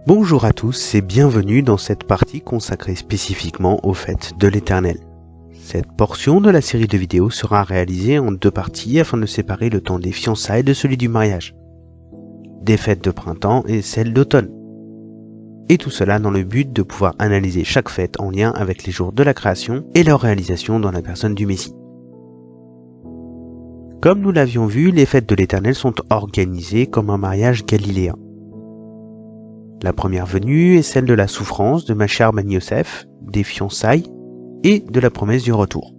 Bonjour à tous et bienvenue dans cette partie consacrée spécifiquement aux fêtes de l'Éternel. Cette portion de la série de vidéos sera réalisée en deux parties afin de séparer le temps des fiançailles de celui du mariage, des fêtes de printemps et celles d'automne. Et tout cela dans le but de pouvoir analyser chaque fête en lien avec les jours de la création et leur réalisation dans la personne du Messie. Comme nous l'avions vu, les fêtes de l'Éternel sont organisées comme un mariage galiléen. La première venue est celle de la souffrance de Machar ben Yosef, des fiançailles et de la promesse du retour.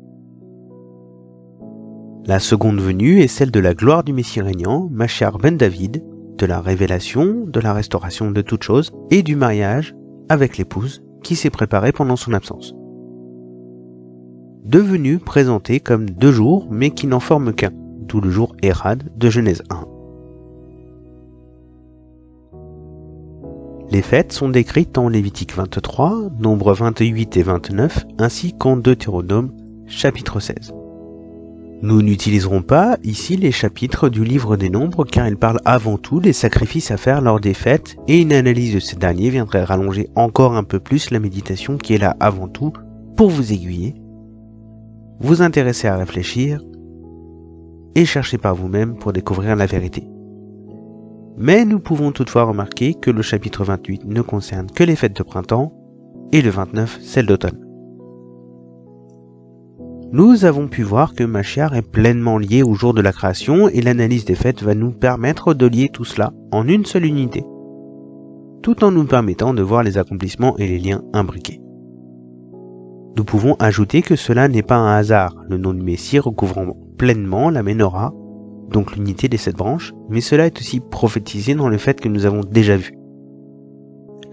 La seconde venue est celle de la gloire du Messie régnant, Machar ben David, de la révélation, de la restauration de toutes choses et du mariage avec l'épouse qui s'est préparée pendant son absence. Deux venues présentées comme 2 jours mais qui n'en forment qu'un, d'où le jour Érad de Genèse 1. Les fêtes sont décrites en Lévitique 23, Nombres 28 et 29, ainsi qu'en Deutéronome, chapitre 16. Nous n'utiliserons pas ici les chapitres du livre des Nombres car ils parlent avant tout des sacrifices à faire lors des fêtes et une analyse de ces derniers viendrait rallonger encore un peu plus la méditation qui est là avant tout pour vous aiguiller, vous intéresser à réfléchir et chercher par vous-même pour découvrir la vérité. Mais nous pouvons toutefois remarquer que le chapitre 28 ne concerne que les fêtes de printemps et le 29 celles d'automne. Nous avons pu voir que Machiar est pleinement lié au jour de la création et l'analyse des fêtes va nous permettre de lier tout cela en une seule unité, tout en nous permettant de voir les accomplissements et les liens imbriqués. Nous pouvons ajouter que cela n'est pas un hasard, le nom du Messie recouvrant pleinement la Ménorah, donc l'unité des 7 branches, mais cela est aussi prophétisé dans le fait que nous avons déjà vu.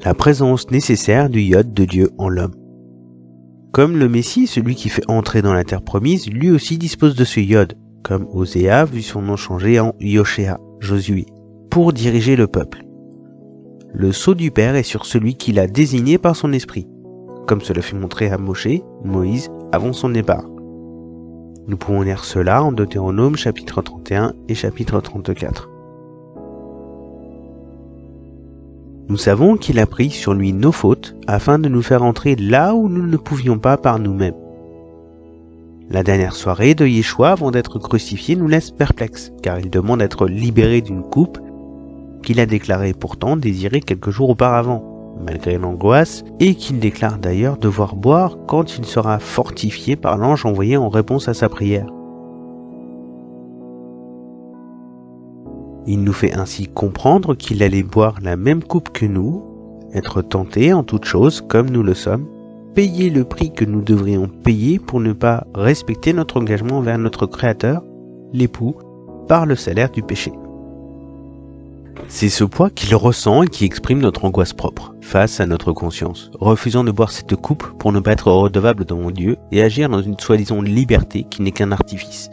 La présence nécessaire du Yod de Dieu en l'homme. Comme le Messie, celui qui fait entrer dans la terre promise, lui aussi dispose de ce Yod, comme Oséa vu son nom changé en Yoshéa, Josué, pour diriger le peuple. Le sceau du Père est sur celui qu'il a désigné par son esprit, comme cela fut montré à Moïse avant son départ. Nous pouvons lire cela en Deutéronome chapitre 31 et chapitre 34. Nous savons qu'il a pris sur lui nos fautes afin de nous faire entrer là où nous ne pouvions pas par nous-mêmes. La dernière soirée de Yeshua avant d'être crucifié nous laisse perplexes car il demande d'être libéré d'une coupe qu'il a déclaré pourtant désirer quelques jours auparavant, malgré l'angoisse, et qu'il déclare d'ailleurs devoir boire quand il sera fortifié par l'ange envoyé en réponse à sa prière. Il nous fait ainsi comprendre qu'il allait boire la même coupe que nous, être tenté en toutes choses comme nous le sommes, payer le prix que nous devrions payer pour ne pas respecter notre engagement envers notre Créateur, l'époux, par le salaire du péché. C'est ce poids qu'il ressent et qui exprime notre angoisse propre, face à notre conscience, refusant de boire cette coupe pour ne pas être redevable devant Dieu et agir dans une soi-disant liberté qui n'est qu'un artifice.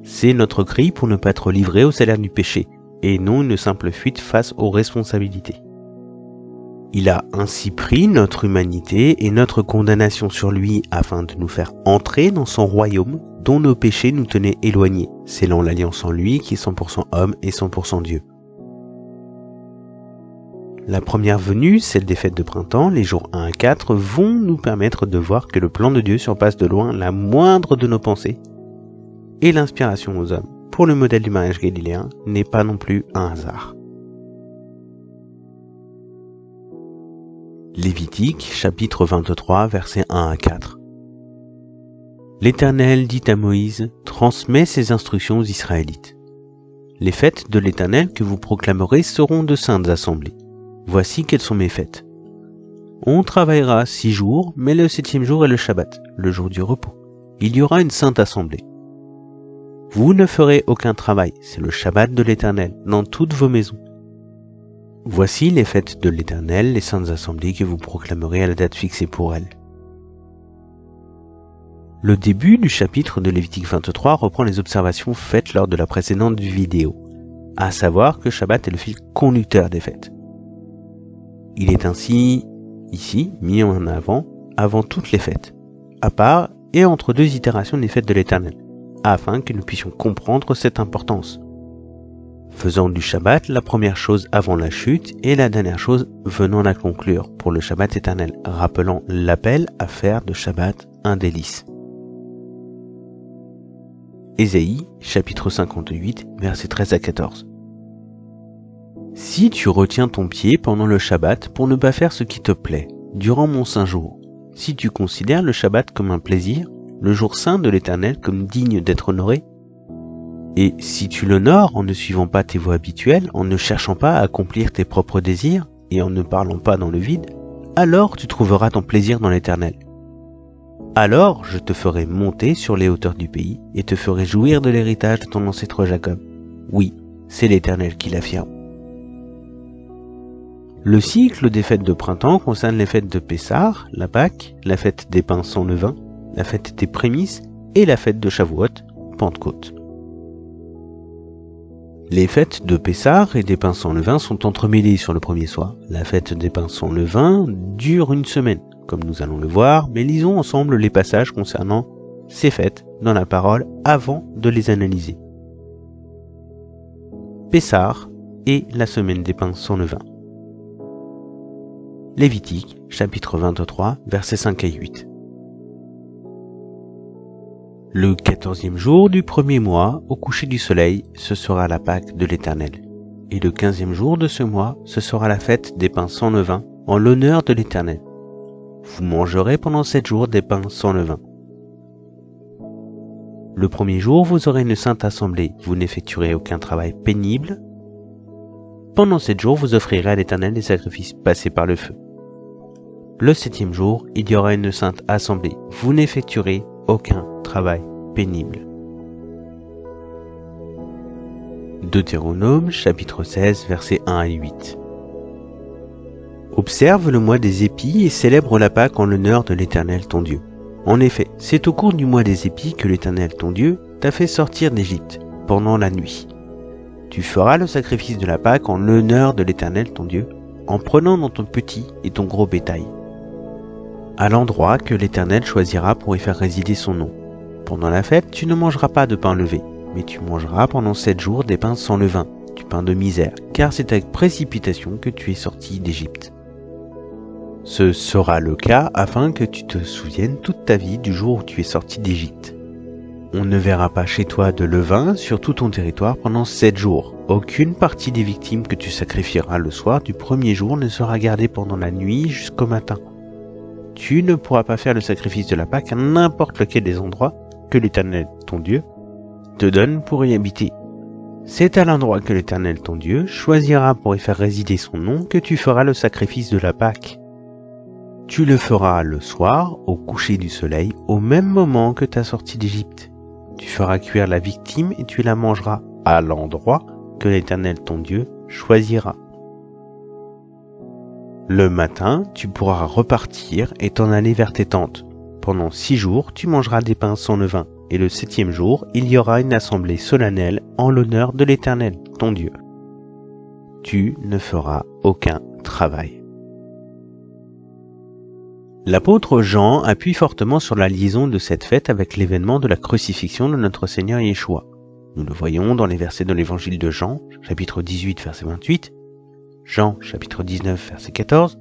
C'est notre cri pour ne pas être livré au salaire du péché, et non une simple fuite face aux responsabilités. Il a ainsi pris notre humanité et notre condamnation sur lui afin de nous faire entrer dans son royaume dont nos péchés nous tenaient éloignés, scellant l'alliance en lui qui est 100% homme et 100% Dieu. La première venue, celle des fêtes de printemps, les jours 1 à 4, vont nous permettre de voir que le plan de Dieu surpasse de loin la moindre de nos pensées, et l'inspiration aux hommes, pour le modèle du mariage galiléen, n'est pas non plus un hasard. Lévitique, chapitre 23, versets 1 à 4. L'Éternel dit à Moïse, transmets ses instructions aux Israélites. Les fêtes de l'Éternel que vous proclamerez seront de saintes assemblées. Voici quelles sont mes fêtes. On travaillera 6 jours, mais le 7e jour est le Shabbat, le jour du repos. Il y aura une sainte assemblée. Vous ne ferez aucun travail, c'est le Shabbat de l'Éternel, dans toutes vos maisons. Voici les fêtes de l'Éternel, les saintes assemblées que vous proclamerez à la date fixée pour elles. Le début du chapitre de Lévitique 23 reprend les observations faites lors de la précédente vidéo, à savoir que Shabbat est le fil conducteur des fêtes. Il est ainsi, ici, mis en avant toutes les fêtes, à part et entre 2 itérations des fêtes de l'Éternel, afin que nous puissions comprendre cette importance. faisant du Shabbat la première chose avant la chute et la dernière chose venant la conclure pour le Shabbat éternel, rappelant l'appel à faire de Shabbat un délice. Ésaïe, chapitre 58, versets 13 à 14. Si tu retiens ton pied pendant le Shabbat pour ne pas faire ce qui te plaît, durant mon saint jour, si tu considères le Shabbat comme un plaisir, le jour saint de l'Éternel comme digne d'être honoré, et si tu l'honores en ne suivant pas tes voies habituelles, en ne cherchant pas à accomplir tes propres désirs et en ne parlant pas dans le vide, alors tu trouveras ton plaisir dans l'Éternel. Alors je te ferai monter sur les hauteurs du pays et te ferai jouir de l'héritage de ton ancêtre Jacob. Oui, c'est l'Éternel qui l'affirme. Le cycle des fêtes de printemps concerne les fêtes de Pessah, la Pâque, la fête des pains sans levain, la fête des prémices et la fête de Shavuot, Pentecôte. Les fêtes de Pessah et des pains sans levain sont entremêlées sur le premier soir. La fête des pains sans levain dure une semaine, comme nous allons le voir, mais lisons ensemble les passages concernant ces fêtes dans la parole avant de les analyser. Pessah et la semaine des pains sans levain. Lévitique, chapitre 23, versets 5 à 8. Le 14e jour du premier mois, au coucher du soleil, ce sera la Pâque de l'Éternel. Et le 15e jour de ce mois, ce sera la fête des pains sans levain, en l'honneur de l'Éternel. Vous mangerez pendant 7 jours des pains sans levain. Le premier jour, vous aurez une sainte assemblée, vous n'effectuerez aucun travail pénible. Pendant 7 jours, vous offrirez à l'Éternel des sacrifices passés par le feu. Le 7e jour, il y aura une sainte assemblée, vous n'effectuerez aucun travail pénible. Deutéronome, chapitre 16, versets 1 à 8. Observe le mois des épis et célèbre la Pâque en l'honneur de l'Éternel ton Dieu. En effet, c'est au cours du mois des épis que l'Éternel ton Dieu t'a fait sortir d'Égypte, pendant la nuit. Tu feras le sacrifice de la Pâque en l'honneur de l'Éternel ton Dieu, en prenant dans ton petit et ton gros bétail, à l'endroit que l'Éternel choisira pour y faire résider son nom. Pendant la fête, tu ne mangeras pas de pain levé, mais tu mangeras pendant 7 jours des pains sans levain, du pain de misère, car c'est avec précipitation que tu es sorti d'Égypte. Ce sera le cas afin que tu te souviennes toute ta vie du jour où tu es sorti d'Égypte. On ne verra pas chez toi de levain sur tout ton territoire pendant 7 jours. Aucune partie des victimes que tu sacrifieras le soir du premier jour ne sera gardée pendant la nuit jusqu'au matin. Tu ne pourras pas faire le sacrifice de la Pâque à n'importe lequel des endroits que l'Éternel, ton Dieu, te donne pour y habiter. C'est à l'endroit que l'Éternel, ton Dieu, choisira pour y faire résider son nom que tu feras le sacrifice de la Pâque. Tu le feras le soir, au coucher du soleil, au même moment que ta sortie d'Égypte. Tu feras cuire la victime et tu la mangeras à l'endroit que l'Éternel, ton Dieu, choisira. Le matin, tu pourras repartir et t'en aller vers tes tentes. Pendant 6 jours, tu mangeras des pains sans levain, et le 7e jour, il y aura une assemblée solennelle en l'honneur de l'Éternel, ton Dieu. Tu ne feras aucun travail. L'apôtre Jean appuie fortement sur la liaison de cette fête avec l'événement de la crucifixion de notre Seigneur Yeshua. Nous le voyons dans les versets de l'évangile de Jean, chapitre 18, verset 28, Jean, chapitre 19, verset 14,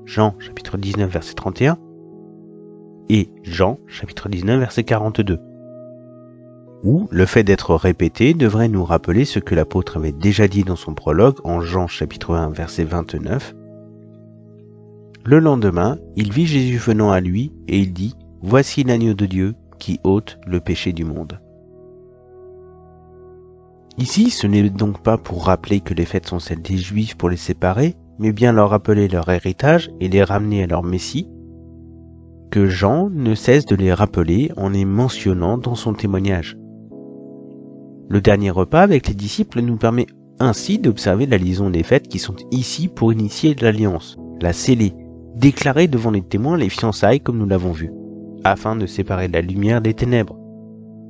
Jean, chapitre 19, verset 31, et Jean, chapitre 19, verset 42, où le fait d'être répété devrait nous rappeler ce que l'apôtre avait déjà dit dans son prologue en Jean, chapitre 1, verset 29. Le lendemain, il vit Jésus venant à lui, et il dit « Voici l'agneau de Dieu qui ôte le péché du monde ». Ici, ce n'est donc pas pour rappeler que les fêtes sont celles des Juifs pour les séparer, mais bien leur rappeler leur héritage et les ramener à leur Messie, que Jean ne cesse de les rappeler en les mentionnant dans son témoignage. Le dernier repas avec les disciples nous permet ainsi d'observer la liaison des fêtes qui sont ici pour initier l'alliance, la sceller, déclarer devant les témoins les fiançailles comme nous l'avons vu, afin de séparer la lumière des ténèbres,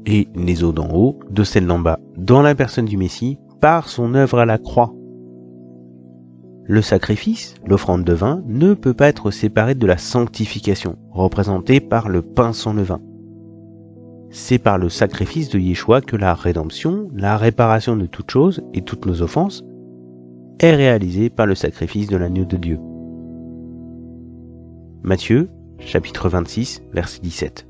et les eaux d'en haut de celles d'en bas, dans la personne du Messie, par son œuvre à la croix. Le sacrifice, l'offrande de vin, ne peut pas être séparé de la sanctification, représentée par le pain sans levain. C'est par le sacrifice de Yeshua que la rédemption, la réparation de toutes choses et toutes nos offenses, est réalisée par le sacrifice de l'agneau de Dieu. Matthieu, chapitre 26, verset 17.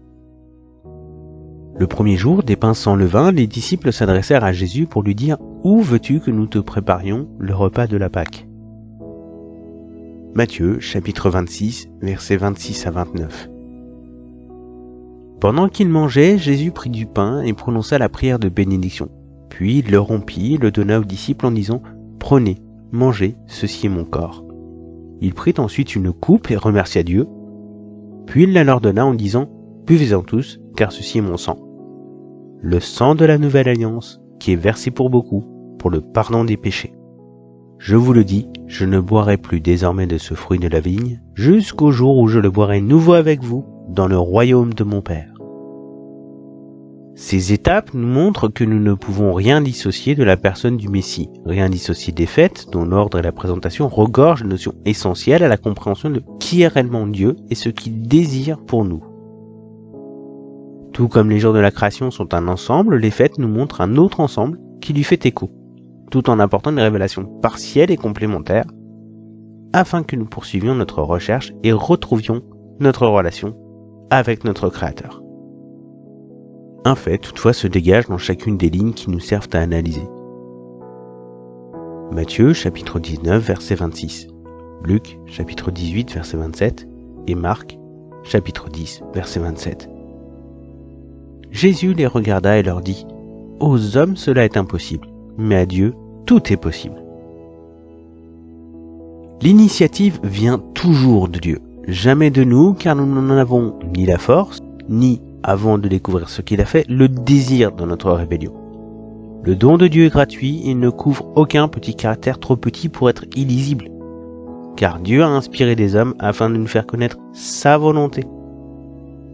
Le premier jour des pains sans levain, les disciples s'adressèrent à Jésus pour lui dire « Où veux-tu que nous te préparions le repas de la Pâque ?» Matthieu, chapitre 26, versets 26 à 29. Pendant qu'ils mangeaient, Jésus prit du pain et prononça la prière de bénédiction. Puis il le rompit et le donna aux disciples en disant « Prenez, mangez, ceci est mon corps. » Il prit ensuite une coupe et remercia Dieu. Puis il la leur donna en disant « Buvez-en tous, car ceci est mon sang. Le sang de la nouvelle alliance, qui est versé pour beaucoup, pour le pardon des péchés. Je vous le dis, je ne boirai plus désormais de ce fruit de la vigne, jusqu'au jour où je le boirai nouveau avec vous, dans le royaume de mon Père. » Ces étapes nous montrent que nous ne pouvons rien dissocier de la personne du Messie, rien dissocier des fêtes dont l'ordre et la présentation regorgent de notions essentielles à la compréhension de qui est réellement Dieu et ce qu'il désire pour nous. Tout comme les jours de la création sont un ensemble, les fêtes nous montrent un autre ensemble qui lui fait écho, tout en apportant une révélation partielle et complémentaire, afin que nous poursuivions notre recherche et retrouvions notre relation avec notre Créateur. Un fait, toutefois, se dégage dans chacune des lignes qui nous servent à analyser. Matthieu, chapitre 19, verset 26. Luc, chapitre 18, verset 27. Et Marc, chapitre 10, verset 27. Jésus les regarda et leur dit « Aux hommes cela est impossible, mais à Dieu tout est possible. » L'initiative vient toujours de Dieu, jamais de nous, car nous n'en avons ni la force, ni, avant de découvrir ce qu'il a fait, le désir de notre rébellion. Le don de Dieu est gratuit et ne couvre aucun petit caractère trop petit pour être illisible, car Dieu a inspiré des hommes afin de nous faire connaître sa volonté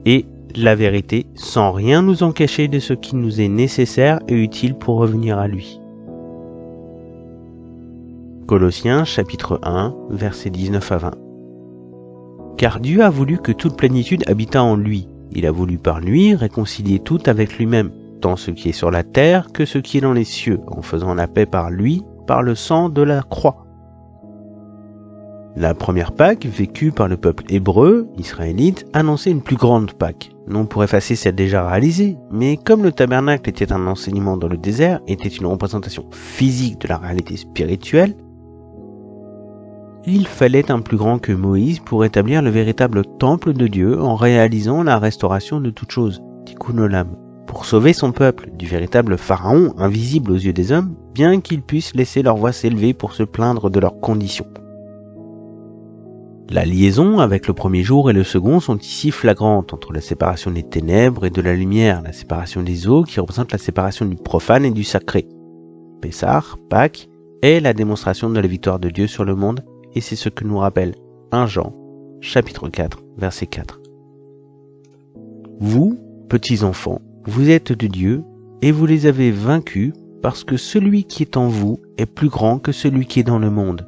et la vérité sans rien nous en cacher de ce qui nous est nécessaire et utile pour revenir à lui. Colossiens chapitre 1, versets 19 à 20. Car Dieu a voulu que toute plénitude habitât en lui. Il a voulu par lui réconcilier tout avec lui-même, tant ce qui est sur la terre que ce qui est dans les cieux, en faisant la paix par lui, par le sang de la croix. La première Pâque, vécue par le peuple hébreu, israélite, annonçait une plus grande Pâque, non pour effacer celle déjà réalisée, mais comme le tabernacle était un enseignement dans le désert, était une représentation physique de la réalité spirituelle, il fallait un plus grand que Moïse pour établir le véritable temple de Dieu en réalisant la restauration de toutes choses, Tikkun Olam, pour sauver son peuple du véritable pharaon invisible aux yeux des hommes, bien qu'ils puissent laisser leur voix s'élever pour se plaindre de leurs conditions. La liaison avec le premier jour et le second sont ici flagrantes entre la séparation des ténèbres et de la lumière, la séparation des eaux qui représente la séparation du profane et du sacré. Pessah, Pâques, est la démonstration de la victoire de Dieu sur le monde, et c'est ce que nous rappelle 1 Jean, chapitre 4, verset 4. Vous, petits enfants, vous êtes de Dieu, et vous les avez vaincus, parce que celui qui est en vous est plus grand que celui qui est dans le monde.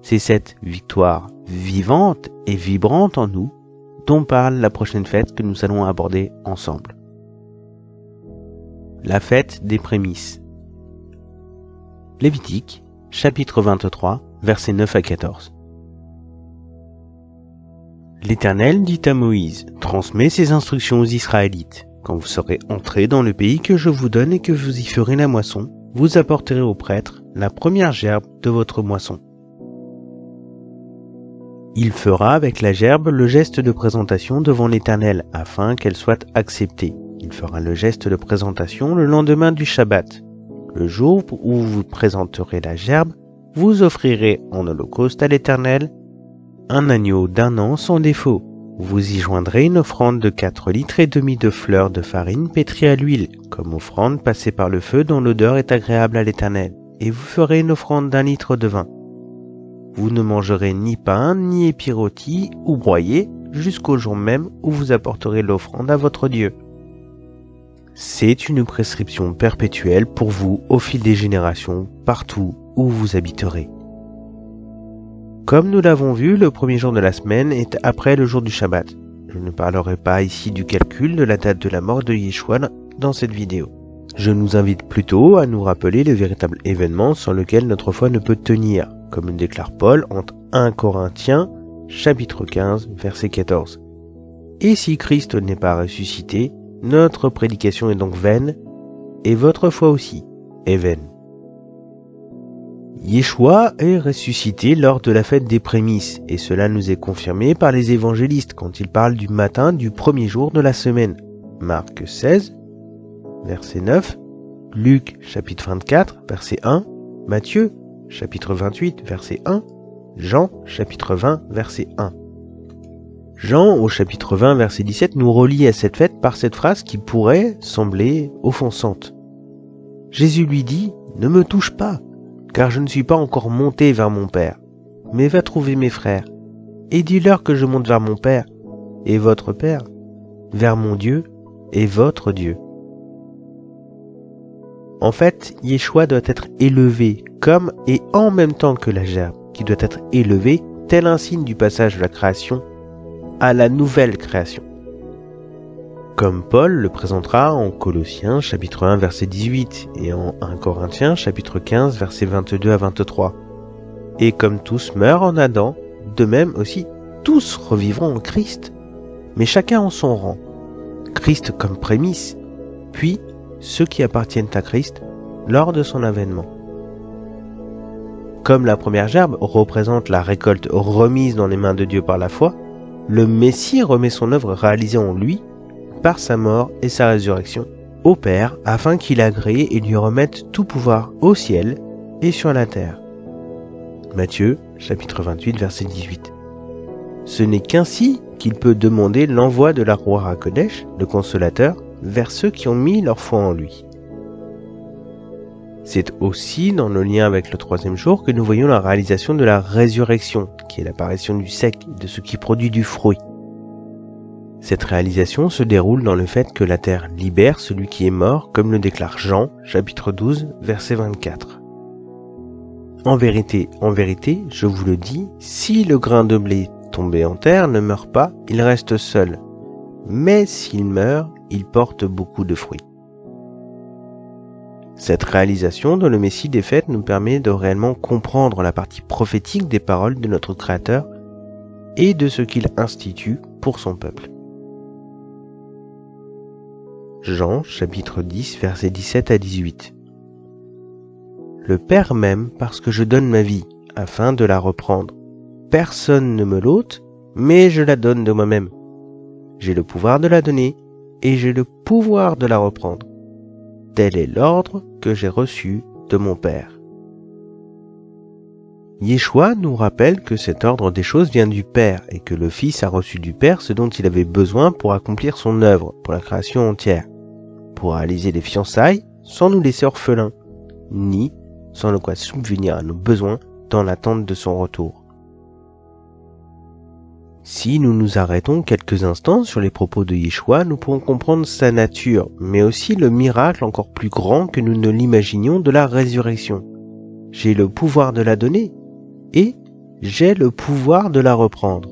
C'est cette victoire vivante et vibrante en nous dont parle la prochaine fête que nous allons aborder ensemble. La fête des prémices. Lévitique, chapitre 23, versets 9 à 14. L'Éternel dit à Moïse, « Transmets ces instructions aux Israélites. Quand vous serez entrés dans le pays que je vous donne et que vous y ferez la moisson, vous apporterez au prêtre la première gerbe de votre moisson. Il fera avec la gerbe le geste de présentation devant l'Éternel, afin qu'elle soit acceptée. Il fera le geste de présentation le lendemain du Shabbat. Le jour où vous présenterez la gerbe, vous offrirez en holocauste à l'Éternel un agneau d'1 an sans défaut. Vous y joindrez une offrande de 4 litres et demi de fleurs de farine pétrie à l'huile, comme offrande passée par le feu dont l'odeur est agréable à l'Éternel. Et vous ferez une offrande d'1 litre de vin. Vous ne mangerez ni pain, ni épis rôtis ou broyés, jusqu'au jour même où vous apporterez l'offrande à votre Dieu. C'est une prescription perpétuelle pour vous au fil des générations, partout où vous habiterez. Comme nous l'avons vu, le premier jour de la semaine est après le jour du Shabbat. Je ne parlerai pas ici du calcul de la date de la mort de Yeshua dans cette vidéo. Je nous invite plutôt à nous rappeler le véritable événement sans lequel notre foi ne peut tenir, comme le déclare Paul entre 1 Corinthiens, chapitre 15, verset 14. Et si Christ n'est pas ressuscité, notre prédication est donc vaine, et votre foi aussi est vaine. Yeshua est ressuscité lors de la fête des prémices, et cela nous est confirmé par les évangélistes quand ils parlent du matin du premier jour de la semaine. Marc 16, verset 9, Luc chapitre 24, verset 1, Matthieu chapitre 28, verset 1, Jean chapitre 20, verset 1. Jean au chapitre 20, verset 17 nous relie à cette fête par cette phrase qui pourrait sembler offensante. Jésus lui dit « Ne me touche pas, car je ne suis pas encore monté vers mon Père, mais va trouver mes frères, et dis-leur que je monte vers mon Père et votre Père, vers mon Dieu et votre Dieu. » En fait, Yeshua doit être élevé comme et en même temps que la gerbe, qui doit être élevée, tel un signe du passage de la création à la nouvelle création. Comme Paul le présentera en Colossiens chapitre 1 verset 18 et en 1 Corinthiens chapitre 15 verset 22 à 23. Et comme tous meurent en Adam, de même aussi tous revivront en Christ, mais chacun en son rang. Christ comme prémisse, puis ceux qui appartiennent à Christ lors de son avènement. Comme la première gerbe représente la récolte remise dans les mains de Dieu par la foi, le Messie remet son œuvre réalisée en lui, par sa mort et sa résurrection, au Père, afin qu'il agrée et lui remette tout pouvoir au ciel et sur la terre. Matthieu, chapitre 28, verset 18. Ce n'est qu'ainsi qu'il peut demander l'envoi de la Ruach HaKodesh, le Consolateur, vers ceux qui ont mis leur foi en lui. C'est aussi dans le lien avec le troisième jour que nous voyons la réalisation de la résurrection, qui est l'apparition du sec, de ce qui produit du fruit. Cette réalisation se déroule dans le fait que la terre libère celui qui est mort, comme le déclare Jean, chapitre 12, verset 24. En vérité, je vous le dis, si le grain de blé tombé en terre ne meurt pas, il reste seul. Mais s'il meurt, il porte beaucoup de fruits. Cette réalisation dans le Messie des fêtes nous permet de réellement comprendre la partie prophétique des paroles de notre Créateur et de ce qu'il institue pour son peuple. Jean, chapitre 10, versets 17 à 18. Le Père m'aime parce que je donne ma vie, afin de la reprendre. Personne ne me l'ôte, mais je la donne de moi-même. J'ai le pouvoir de la donner, et j'ai le pouvoir de la reprendre. Tel est l'ordre que j'ai reçu de mon Père. Yeshua nous rappelle que cet ordre des choses vient du Père et que le Fils a reçu du Père ce dont il avait besoin pour accomplir son œuvre, pour la création entière, pour réaliser les fiançailles sans nous laisser orphelins, ni sans de quoi subvenir à nos besoins dans l'attente de son retour. Si nous nous arrêtons quelques instants sur les propos de Yeshua, nous pourrons comprendre sa nature, mais aussi le miracle encore plus grand que nous ne l'imaginions de la résurrection. J'ai le pouvoir de la donner et j'ai le pouvoir de la reprendre.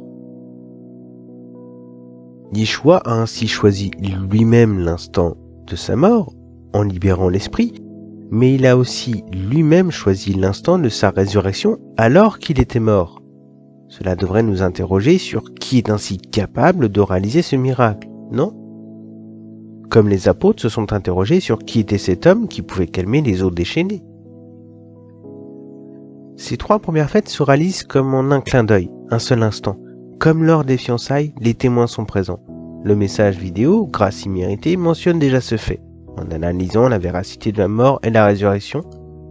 Yeshua a ainsi choisi lui-même l'instant de sa mort en libérant l'esprit, mais il a aussi lui-même choisi l'instant de sa résurrection alors qu'il était mort. Cela devrait nous interroger sur qui est ainsi capable de réaliser ce miracle, non? Comme les apôtres se sont interrogés sur qui était cet homme qui pouvait calmer les eaux déchaînées. Ces trois premières fêtes se réalisent comme en un clin d'œil, un seul instant. Comme lors des fiançailles, les témoins sont présents. Le message vidéo, grâce imméritée, mentionne déjà ce fait, en analysant la véracité de la mort et la résurrection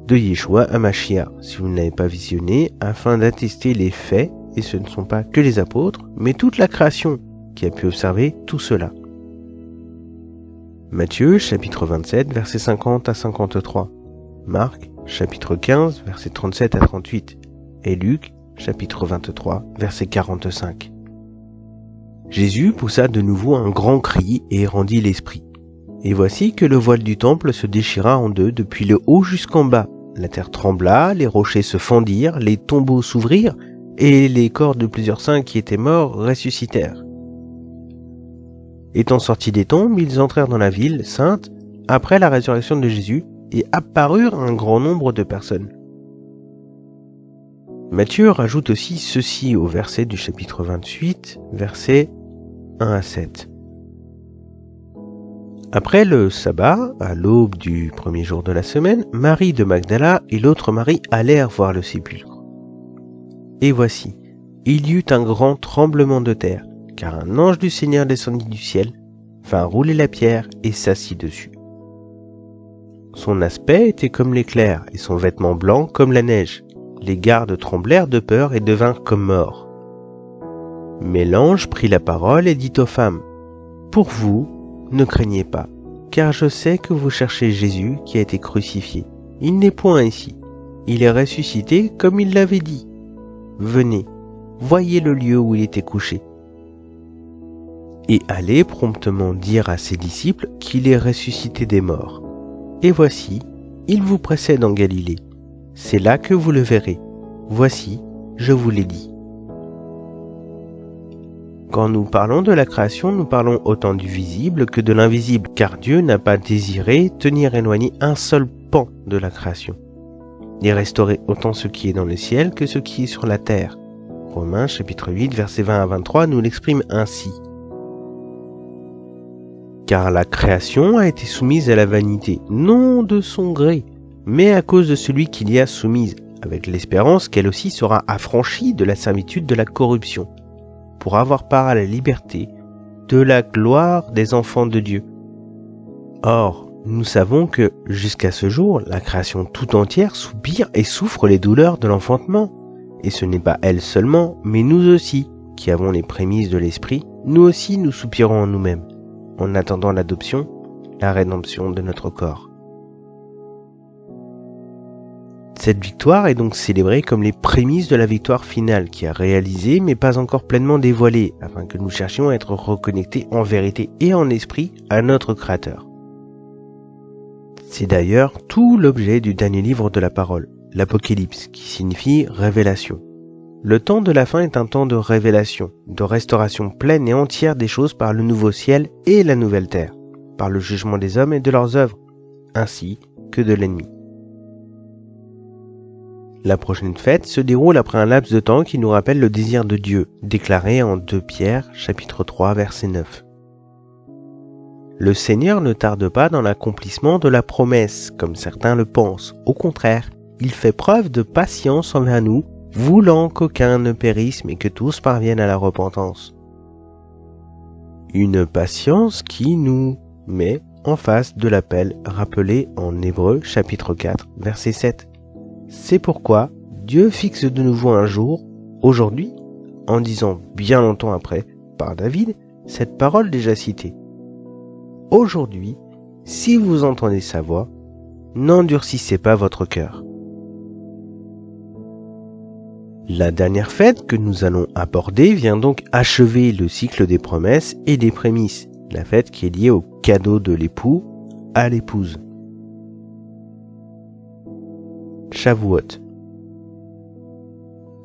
de Yeshua HaMashiach, si vous ne l'avez pas visionné, afin d'attester les faits, et ce ne sont pas que les apôtres, mais toute la création qui a pu observer tout cela. Matthieu, chapitre 27, versets 50 à 53. Marc, chapitre 15, versets 37 à 38. Et Luc, chapitre 23, verset 45. Jésus poussa de nouveau un grand cri et rendit l'esprit. Et voici que le voile du temple se déchira en deux depuis le haut jusqu'en bas. La terre trembla, les rochers se fendirent, les tombeaux s'ouvrirent, et les corps de plusieurs saints qui étaient morts ressuscitèrent. Étant sortis des tombes, ils entrèrent dans la ville sainte après la résurrection de Jésus et apparurent un grand nombre de personnes. Matthieu rajoute aussi ceci au verset du chapitre 28, versets 1 à 7. Après le sabbat, à l'aube du premier jour de la semaine, Marie de Magdala et l'autre Marie allèrent voir le sépulcre. Et voici, il y eut un grand tremblement de terre, car un ange du Seigneur descendit du ciel, vint rouler la pierre et s'assit dessus. Son aspect était comme l'éclair et son vêtement blanc comme la neige. Les gardes tremblèrent de peur et devinrent comme morts. Mais l'ange prit la parole et dit aux femmes, « Pour vous, ne craignez pas, car je sais que vous cherchez Jésus qui a été crucifié. Il n'est point ici. Il est ressuscité comme il l'avait dit. Venez, voyez le lieu où il était couché. Et allez promptement dire à ses disciples qu'il est ressuscité des morts. Et voici, il vous précède en Galilée. C'est là que vous le verrez. Voici, je vous l'ai dit. » Quand nous parlons de la création, nous parlons autant du visible que de l'invisible, car Dieu n'a pas désiré tenir éloigné un seul pan de la création, et restaurer autant ce qui est dans le ciel que ce qui est sur la terre. Romains chapitre 8, versets 20 à 23 nous l'exprime ainsi. Car la création a été soumise à la vanité, non de son gré, mais à cause de celui qui l'y a soumise, avec l'espérance qu'elle aussi sera affranchie de la servitude de la corruption, pour avoir part à la liberté, de la gloire des enfants de Dieu. Or, nous savons que, jusqu'à ce jour, la création tout entière soupire et souffre les douleurs de l'enfantement. Et ce n'est pas elle seulement, mais nous aussi, qui avons les prémices de l'Esprit, nous aussi nous soupirons en nous-mêmes, en attendant l'adoption, la rédemption de notre corps. Cette victoire est donc célébrée comme les prémices de la victoire finale qui a réalisé mais pas encore pleinement dévoilée, afin que nous cherchions à être reconnectés en vérité et en esprit à notre Créateur. C'est d'ailleurs tout l'objet du dernier livre de la parole, l'Apocalypse, qui signifie révélation. Le temps de la fin est un temps de révélation, de restauration pleine et entière des choses par le nouveau ciel et la nouvelle terre, par le jugement des hommes et de leurs œuvres, ainsi que de l'ennemi. La prochaine fête se déroule après un laps de temps qui nous rappelle le désir de Dieu, déclaré en 2 Pierre, chapitre 3, verset 9. Le Seigneur ne tarde pas dans l'accomplissement de la promesse, comme certains le pensent. Au contraire, il fait preuve de patience envers nous, voulant qu'aucun ne périsse, mais que tous parviennent à la repentance. Une patience qui nous met en face de l'appel rappelé en Hébreux, chapitre 4, verset 7. C'est pourquoi Dieu fixe de nouveau un jour, aujourd'hui, en disant bien longtemps après, par David, cette parole déjà citée. Aujourd'hui, si vous entendez sa voix, n'endurcissez pas votre cœur. La dernière fête que nous allons aborder vient donc achever le cycle des promesses et des prémices, la fête qui est liée au cadeau de l'époux à l'épouse. Shavuot.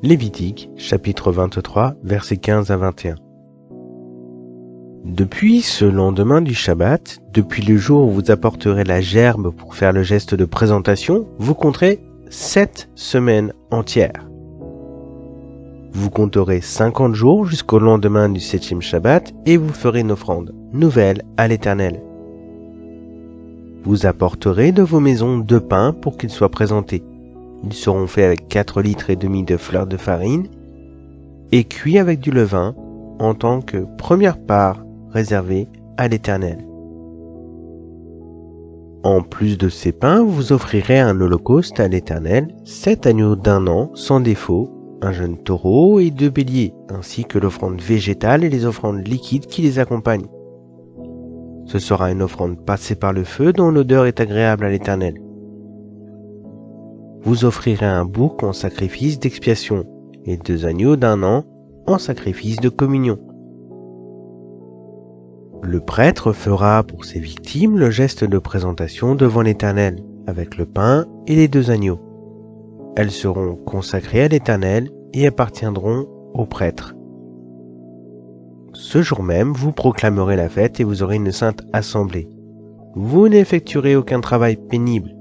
Lévitique, chapitre 23, versets 15 à 21. Depuis ce lendemain du Shabbat, depuis le jour où vous apporterez la gerbe pour faire le geste de présentation, vous compterez 7 semaines entières. Vous compterez 50 jours jusqu'au lendemain du 7e Shabbat et vous ferez une offrande nouvelle à l'Éternel. Vous apporterez de vos maisons 2 pains pour qu'ils soient présentés. Ils seront faits avec 4 litres et demi de fleur de farine et cuits avec du levain en tant que première part réservée à l'Éternel. En plus de ces pains, vous offrirez un holocauste à l'Éternel, 7 agneaux d'1 an sans défaut, un jeune taureau et 2 béliers, ainsi que l'offrande végétale et les offrandes liquides qui les accompagnent. Ce sera une offrande passée par le feu dont l'odeur est agréable à l'Éternel. Vous offrirez un bouc en sacrifice d'expiation et 2 agneaux d'1 an en sacrifice de communion. Le prêtre fera pour ses victimes le geste de présentation devant l'Éternel, avec le pain et les 2 agneaux. Elles seront consacrées à l'Éternel et appartiendront au prêtre. ce jour même, vous proclamerez la fête et vous aurez une sainte assemblée. Vous n'effectuerez aucun travail pénible.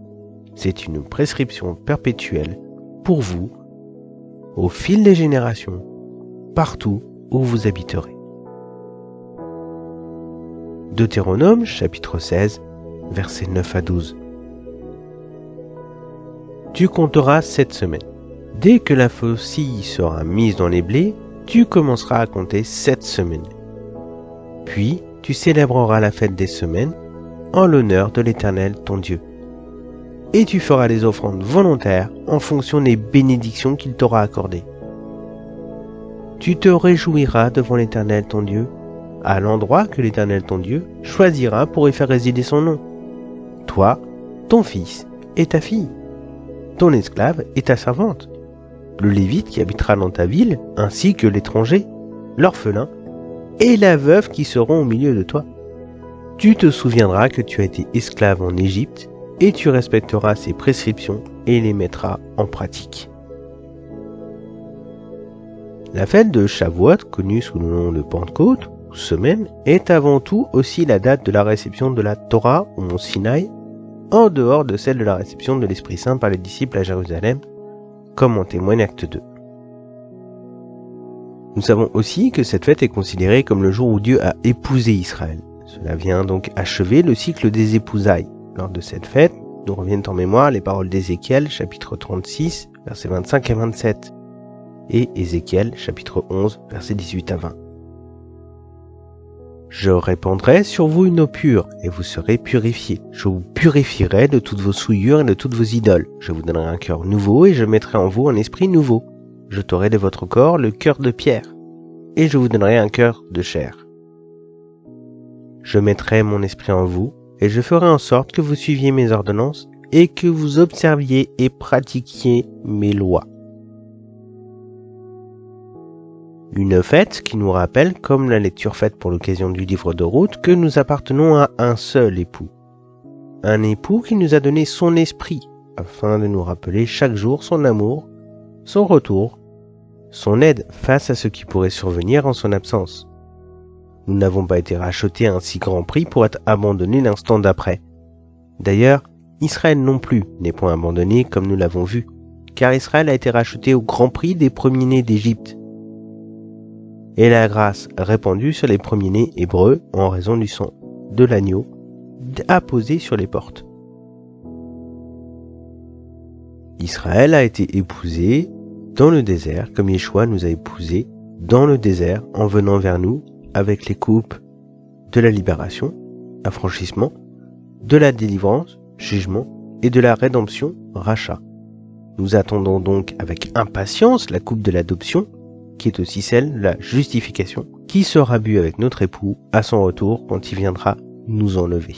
C'est une prescription perpétuelle pour vous, au fil des générations, partout où vous habiterez. Deutéronome, chapitre 16, versets 9 à 12. Tu compteras 7 semaines. Dès que la faucille sera mise dans les blés, tu commenceras à compter 7 semaines. Puis, tu célébreras la fête des semaines en l'honneur de l'Éternel ton Dieu. Et tu feras des offrandes volontaires en fonction des bénédictions qu'il t'aura accordées. Tu te réjouiras devant l'Éternel ton Dieu, à l'endroit que l'Éternel ton Dieu choisira pour y faire résider son nom. Toi, ton fils et ta fille, ton esclave et ta servante, le Lévite qui habitera dans ta ville, ainsi que l'étranger, l'orphelin et la veuve qui seront au milieu de toi. Tu te souviendras que tu as été esclave en Égypte et tu respecteras ses prescriptions et les mettras en pratique. La fête de Shavuot, connue sous le nom de Pentecôte, ou semaine, est avant tout aussi la date de la réception de la Torah au mont Sinaï, en dehors de celle de la réception de l'Esprit Saint par les disciples à Jérusalem, comme en témoigne Acte 2. Nous savons aussi que cette fête est considérée comme le jour où Dieu a épousé Israël. Cela vient donc achever le cycle des épousailles. Lors de cette fête, nous reviennent en mémoire les paroles d'Ézéchiel, chapitre 36, versets 25 à 27, et Ézéchiel, chapitre 11, versets 18 à 20. Je répandrai sur vous une eau pure, et vous serez purifiés. Je vous purifierai de toutes vos souillures et de toutes vos idoles. Je vous donnerai un cœur nouveau, et je mettrai en vous un esprit nouveau. Je t'aurai de votre corps le cœur de pierre, et je vous donnerai un cœur de chair. Je mettrai mon esprit en vous, et je ferai en sorte que vous suiviez mes ordonnances, et que vous observiez et pratiquiez mes lois. Une fête qui nous rappelle, comme la lecture faite pour l'occasion du livre de Ruth, que nous appartenons à un seul époux. Un époux qui nous a donné son esprit, afin de nous rappeler chaque jour son amour, son retour, son aide face à ce qui pourrait survenir en son absence. Nous n'avons pas été rachetés à un si grand prix pour être abandonnés l'instant d'après. D'ailleurs, Israël non plus n'est point abandonné comme nous l'avons vu, car Israël a été racheté au grand prix des premiers-nés d'Égypte. Et la grâce répandue sur les premiers-nés hébreux en raison du sang de l'agneau apposé sur les portes. Israël a été épousé dans le désert comme Yeshua nous a épousés dans le désert en venant vers nous avec les coupes de la libération, affranchissement, de la délivrance, jugement et de la rédemption, rachat. Nous attendons donc avec impatience la coupe de l'adoption, qui est aussi celle de la justification, qui sera bue avec notre époux à son retour quand il viendra nous enlever.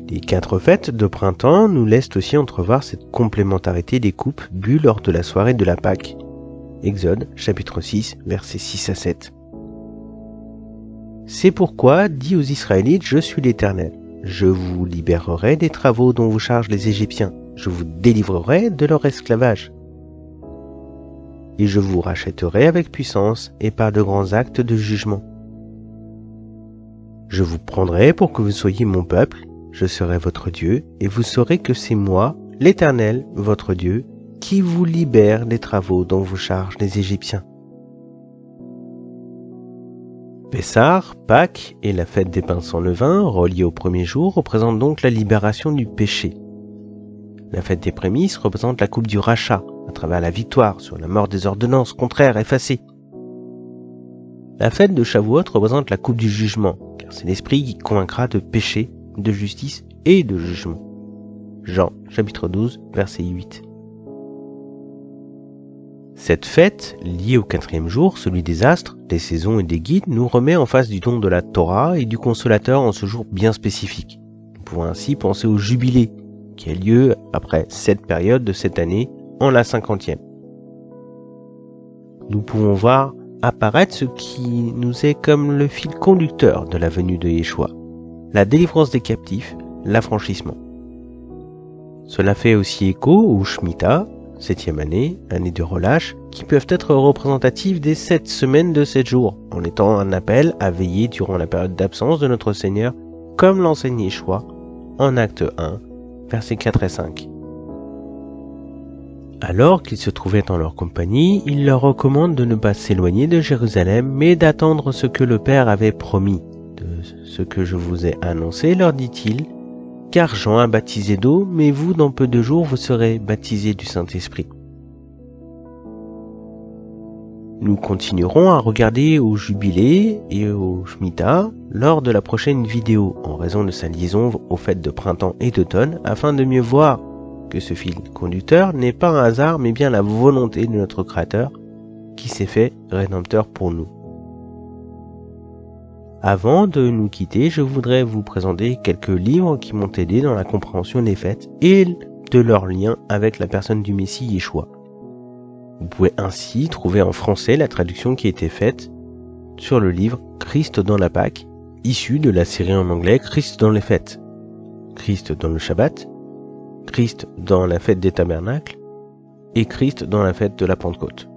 Les 4 fêtes de printemps nous laissent aussi entrevoir cette complémentarité des coupes bues lors de la soirée de la Pâque. Exode, chapitre 6, versets 6 à 7. C'est pourquoi, dit aux Israélites, je suis l'Éternel. Je vous libérerai des travaux dont vous chargent les Égyptiens. Je vous délivrerai de leur esclavage. Et je vous rachèterai avec puissance et par de grands actes de jugement. Je vous prendrai pour que vous soyez mon peuple, je serai votre Dieu, et vous saurez que c'est moi, l'Éternel, votre Dieu, qui vous libère des travaux dont vous chargent les Égyptiens. Pessah, Pâques et la fête des pains sans levain, reliés au premier jour, représentent donc la libération du péché. La fête des prémices représente la coupe du rachat, à travers la victoire sur la mort des ordonnances contraires effacées. La fête de Shavuot représente la coupe du jugement, car c'est l'esprit qui convaincra de péché, de justice et de jugement. Jean, chapitre 12, verset 8. Cette fête, liée au 4e jour, celui des astres, des saisons et des guides, nous remet en face du don de la Torah et du Consolateur en ce jour bien spécifique. Nous pouvons ainsi penser au jubilé, qui a lieu après cette période de cette année, en la 50e. Nous pouvons voir apparaître ce qui nous est comme le fil conducteur de la venue de Yeshua, la délivrance des captifs, l'affranchissement. Cela fait aussi écho au Shemitah, 7e année, année de relâche, qui peuvent être représentatives des 7 semaines de 7 jours, en étant un appel à veiller durant la période d'absence de notre Seigneur, comme l'enseigne Yeshua en Acte 1, versets 4 et 5. Alors qu'ils se trouvaient en leur compagnie, il leur recommande de ne pas s'éloigner de Jérusalem, mais d'attendre ce que le Père avait promis. De ce que je vous ai annoncé, leur dit-il, car Jean a baptisé d'eau, mais vous, dans peu de jours, vous serez baptisés du Saint-Esprit. Nous continuerons à regarder au Jubilé et au Shemitah lors de la prochaine vidéo, en raison de sa liaison aux fêtes de printemps et d'automne, afin de mieux voir que ce fil conducteur n'est pas un hasard, mais bien la volonté de notre Créateur, qui s'est fait rédempteur pour nous. Avant de nous quitter, je voudrais vous présenter quelques livres qui m'ont aidé dans la compréhension des fêtes et de leur lien avec la personne du Messie Yeshua. Vous pouvez ainsi trouver en français la traduction qui a été faite sur le livre Christ dans la Pâque, issu de la série en anglais Christ dans les fêtes, Christ dans le Shabbat, Christ dans la fête des tabernacles et Christ dans la fête de la Pentecôte.